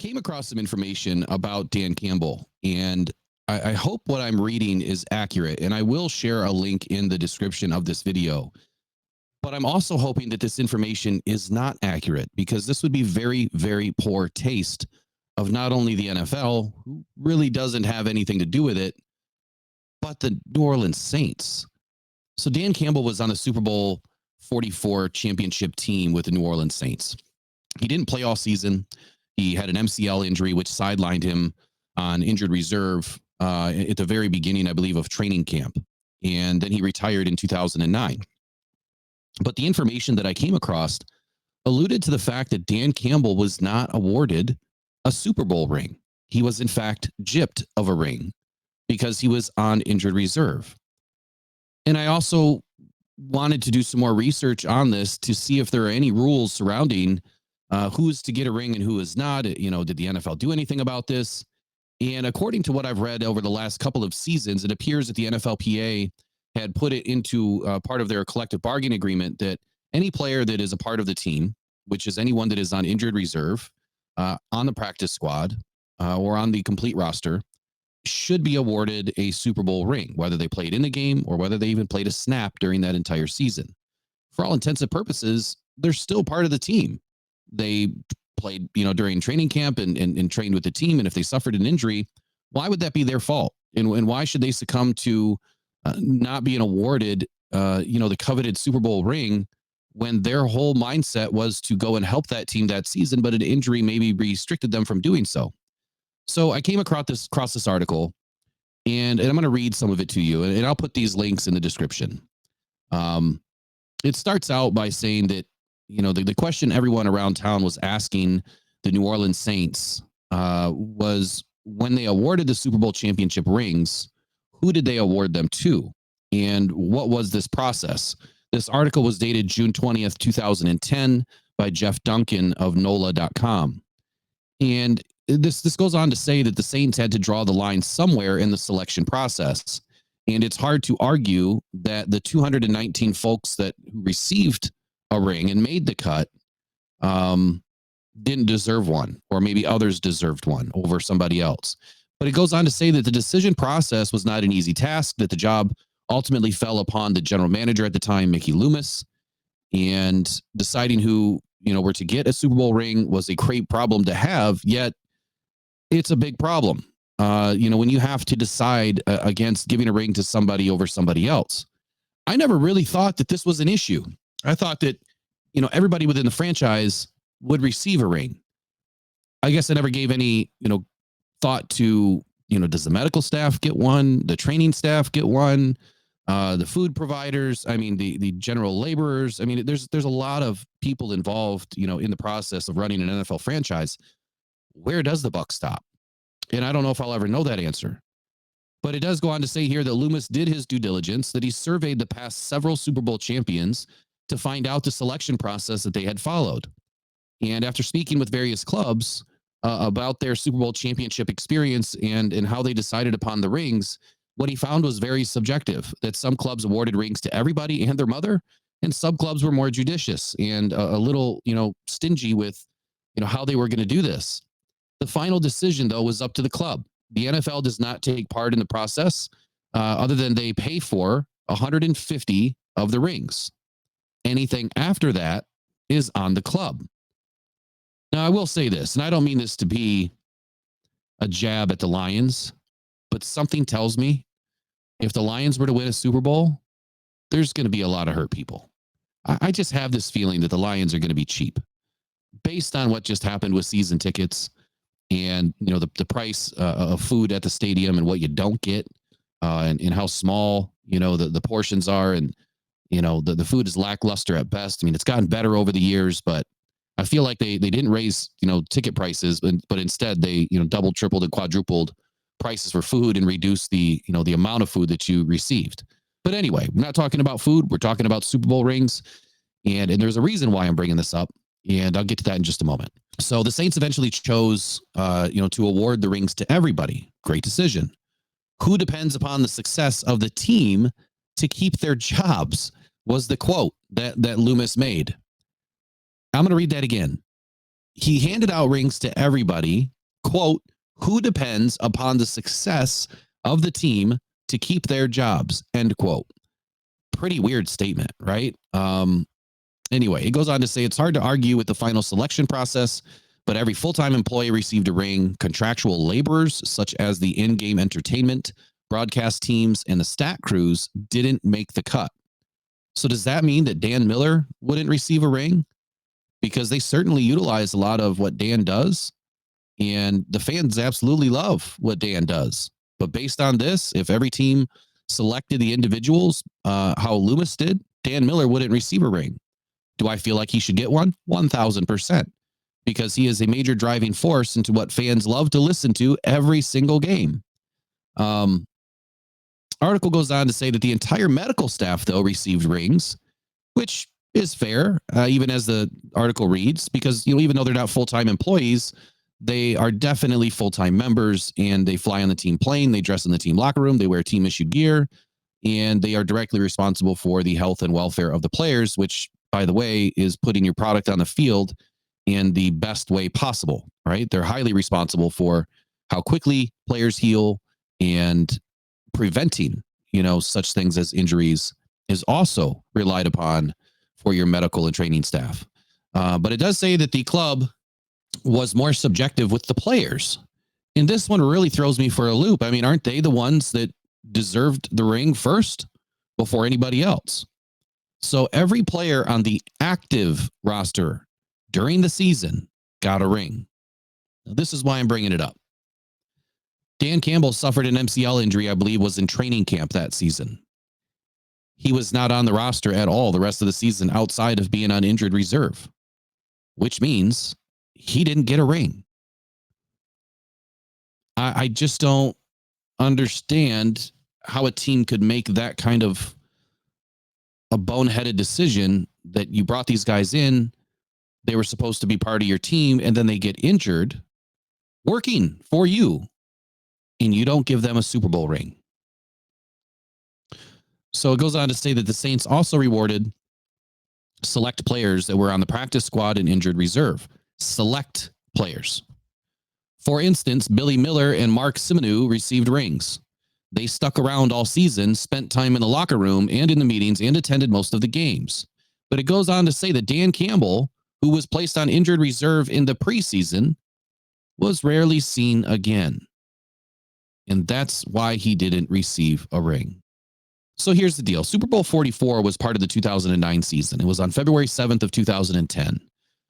came across some information about Dan Campbell, and I hope what I'm reading is accurate. And I will share a link in the description of this video. But I'm also hoping that this information is not accurate, because this would be very, very poor taste of not only the NFL, who really doesn't have anything to do with it, but the New Orleans Saints. So Dan Campbell was on the Super Bowl 44 championship team with the New Orleans Saints. He didn't play all season. He had an MCL injury, which sidelined him on injured reserve at the very beginning, I believe, of training camp. And then he retired in 2009. But the information that I came across alluded to the fact that Dan Campbell was not awarded a Super Bowl ring. He was, in fact, gypped of a ring because he was on injured reserve. And I also wanted to do some more research on this to see if there are any rules surrounding who's to get a ring and who is not. You know, did the NFL do anything about this? And according to what I've read over the last couple of seasons, it appears that the NFLPA had put it into part of their collective bargaining agreement that any player that is a part of the team, which is anyone that is on injured reserve, on the practice squad, or on the complete roster, should be awarded a Super Bowl ring, whether they played in the game or whether they even played a snap during that entire season. For all intents and purposes, they're still part of the team. They played, during training camp and trained with the team. And if they suffered an injury, why would that be their fault? And why should they succumb to not being awarded, the coveted Super Bowl ring when their whole mindset was to go and help that team that season, but an injury maybe restricted them from doing so? So I came across this article, and I'm going to read some of it to you, and I'll put these links in the description. It starts out by saying that, the question everyone around town was asking the New Orleans Saints was, when they awarded the Super Bowl championship rings, who did they award them to? And what was this process? This article was dated June 20th, 2010 by Jeff Duncan of NOLA.com. And this goes on to say that the Saints had to draw the line somewhere in the selection process. And it's hard to argue that the 219 folks that received a ring and made the cut didn't deserve one, or maybe others deserved one over somebody else. But it goes on to say that the decision process was not an easy task, that the job ultimately fell upon the general manager at the time, Mickey Loomis, and deciding who, were to get a Super Bowl ring was a great problem to have, yet it's a big problem. When you have to decide against giving a ring to somebody over somebody else. I never really thought that this was an issue. I thought that, everybody within the franchise would receive a ring. I guess I never gave any, thought to, does the medical staff get one? The training staff get one? The food providers? I mean, the general laborers? I mean, there's a lot of people involved, in the process of running an NFL franchise. Where does the buck stop? And I don't know if I'll ever know that answer. But it does go on to say here that Loomis did his due diligence, that he surveyed the past several Super Bowl champions to find out the selection process that they had followed. And after speaking with various clubs about their Super Bowl championship experience and how they decided upon the rings, what he found was very subjective, that some clubs awarded rings to everybody and their mother, and some clubs were more judicious and a little, stingy with, how they were going to do this. The final decision, though, was up to the club. The NFL does not take part in the process other than they pay for 150 of the rings. Anything after that is on the club. Now, I will say this, and I don't mean this to be a jab at the Lions, but something tells me if the Lions were to win a Super Bowl, there's going to be a lot of hurt people. I just have this feeling that the Lions are going to be cheap based on what just happened with season tickets and, the price of food at the stadium and what you don't get and how small, the portions are. And, the food is lackluster at best. I mean, it's gotten better over the years, but I feel like they didn't raise, ticket prices, but instead they, doubled, tripled, and quadrupled prices for food and reduced the, the amount of food that you received. But anyway, we're not talking about food. We're talking about Super Bowl rings. And there's a reason why I'm bringing this up. And I'll get to that in just a moment. So the Saints eventually chose, to award the rings to everybody. Great decision. Who depends upon the success of the team to keep their jobs, was the quote that Loomis made. I'm going to read that again. he handed out rings to everybody, quote, who depends upon the success of the team to keep their jobs, end quote. Pretty weird statement, right? Anyway, it goes on to say it's hard to argue with the final selection process, but every full-time employee received a ring. Contractual laborers, such as the in-game entertainment, broadcast teams, and the stat crews, didn't make the cut. So does that mean that Dan Miller wouldn't receive a ring? Because they certainly utilize a lot of what Dan does, and the fans absolutely love what Dan does. But based on this, if every team selected the individuals how Loomis did, Dan Miller wouldn't receive a ring. Do I feel like he should get one? 1,000%. Because he is a major driving force into what fans love to listen to every single game. Article goes on to say that the entire medical staff, though, received rings, which is fair, even as the article reads, because even though they're not full-time employees, they are definitely full-time members, and they fly on the team plane, they dress in the team locker room, they wear team-issued gear, and they are directly responsible for the health and welfare of the players, which, by the way, is putting your product on the field in the best way possible, right? They're highly responsible for how quickly players heal, and preventing, such things as injuries is also relied upon for your medical and training staff. But it does say that the club was more subjective with the players. And this one really throws me for a loop. I mean, aren't they the ones that deserved the ring first before anybody else? So every player on the active roster during the season got a ring. Now, this is why I'm bringing it up. Dan Campbell suffered an MCL injury, I believe, was in training camp that season. He was not on the roster at all the rest of the season outside of being on injured reserve, which means he didn't get a ring. I just don't understand how a team could make that kind of a boneheaded decision that you brought these guys in, they were supposed to be part of your team, and then they get injured working for you, and you don't give them a Super Bowl ring. So it goes on to say that the Saints also rewarded select players that were on the practice squad and injured reserve. Select players. For instance, Billy Miller and Mark Simonu received rings. They stuck around all season, spent time in the locker room and in the meetings, and attended most of the games. But it goes on to say that Dan Campbell, who was placed on injured reserve in the preseason, was rarely seen again. And that's why he didn't receive a ring. So here's the deal. Super Bowl 44 was part of the 2009 season. It was on February 7th of 2010.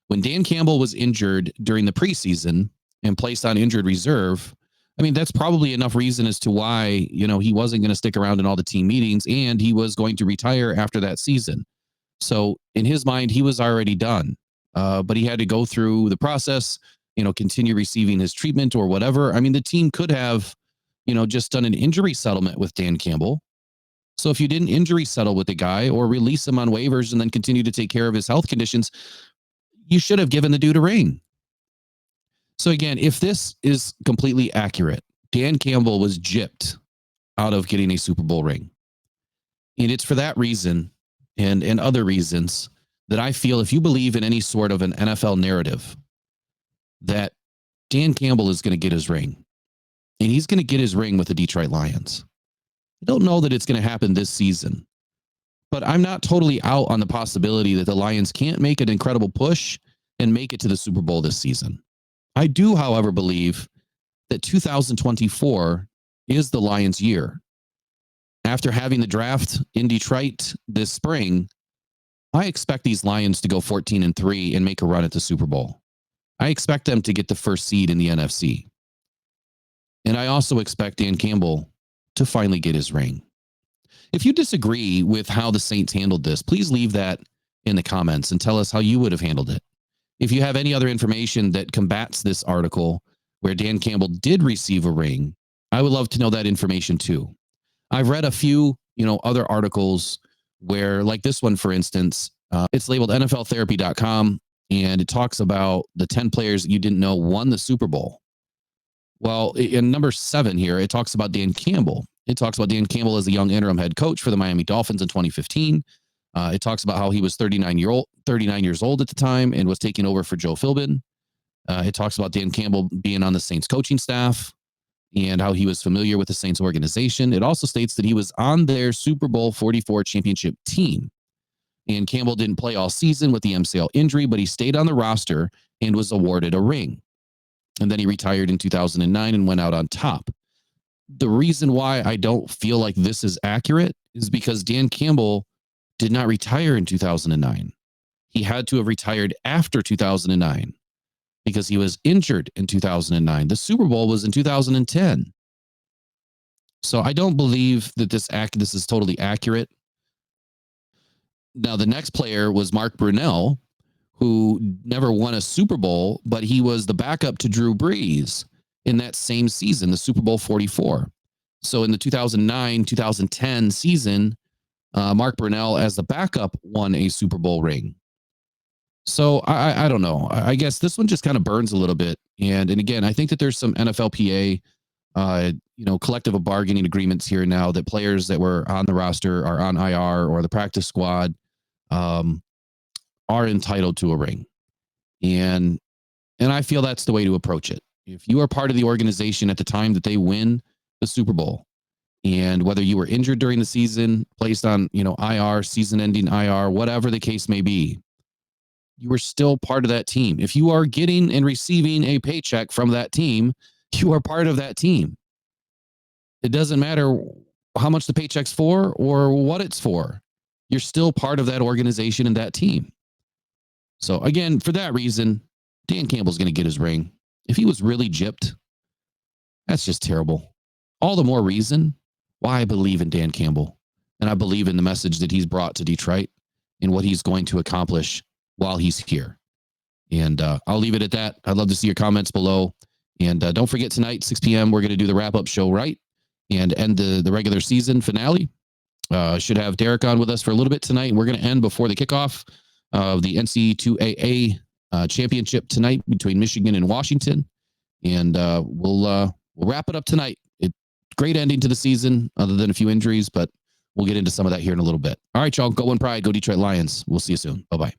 When Dan Campbell was injured during the preseason and placed on injured reserve, I mean, that's probably enough reason as to why, he wasn't going to stick around in all the team meetings, and he was going to retire after that season. So in his mind, he was already done. But he had to go through the process, continue receiving his treatment or whatever. I mean, the team could have, just done an injury settlement with Dan Campbell. So if you didn't injury settle with the guy or release him on waivers and then continue to take care of his health conditions, you should have given the dude a ring. So again, if this is completely accurate, Dan Campbell was gypped out of getting a Super Bowl ring. And it's for that reason and other reasons that I feel, if you believe in any sort of an NFL narrative, that Dan Campbell is going to get his ring. And he's going to get his ring with the Detroit Lions. I don't know that it's going to happen this season, but I'm not totally out on the possibility that the Lions can't make an incredible push and make it to the Super Bowl this season. I do, however, believe that 2024 is the Lions' year. After having the draft in Detroit this spring, I expect these Lions to go 14-3 and make a run at the Super Bowl. I expect them to get the first seed in the NFC. And I also expect Dan Campbell to finally get his ring. If you disagree with how the Saints handled this, please leave that in the comments and tell us how you would have handled it. If you have any other information that combats this article where Dan Campbell did receive a ring, I would love to know that information too. I've read a few, other articles where, like this one, for instance, it's labeled NFLtherapy.com, and it talks about the 10 players that you didn't know won the Super Bowl. Well, in number 7 here, it talks about Dan Campbell. It talks about Dan Campbell as a young interim head coach for the Miami Dolphins in 2015. It talks about how he was 39 years old at the time and was taking over for Joe Philbin. It talks about Dan Campbell being on the Saints coaching staff and how he was familiar with the Saints organization. It also states that he was on their Super Bowl 44 championship team. And Campbell didn't play all season with the MCL injury, but he stayed on the roster and was awarded a ring. And then he retired in 2009 and went out on top. The reason why I don't feel like this is accurate is because Dan Campbell did not retire in 2009. He had to have retired after 2009 because he was injured in 2009. The Super Bowl was in 2010. So I don't believe that this is totally accurate. Now, the next player was Mark Brunell, who never won a Super Bowl, but he was the backup to Drew Brees in that same season, the Super Bowl 44. So in the 2009-2010 season, Mark Brunell, as the backup, won a Super Bowl ring. So I don't know. I guess this one just kind of burns a little bit. And again, I think that there's some NFLPA, collective bargaining agreements here now that players that were on the roster are on IR or the practice squad are entitled to a ring. And I feel that's the way to approach it. If you are part of the organization at the time that they win the Super Bowl, and whether you were injured during the season, placed on, IR, season-ending IR, whatever the case may be, you were still part of that team. If you are getting and receiving a paycheck from that team, you are part of that team. It doesn't matter how much the paycheck's for or what it's for. You're still part of that organization and that team. So again, for that reason, Dan Campbell's going to get his ring. If he was really gypped, that's just terrible. All the more reason why I believe in Dan Campbell, and I believe in the message that he's brought to Detroit and what he's going to accomplish while he's here. And I'll leave it at that. I'd love to see your comments below. And don't forget, tonight, 6 p.m., we're going to do the wrap-up show, right? And end the regular season finale. Should have Derek on with us for a little bit tonight. And we're going to end before the kickoff of the NC2AA championship tonight between Michigan and Washington. And we'll wrap it up tonight. Great ending to the season, other than a few injuries, but we'll get into some of that here in a little bit. All right, y'all. Go in pride. Go Detroit Lions. We'll see you soon. Bye-bye.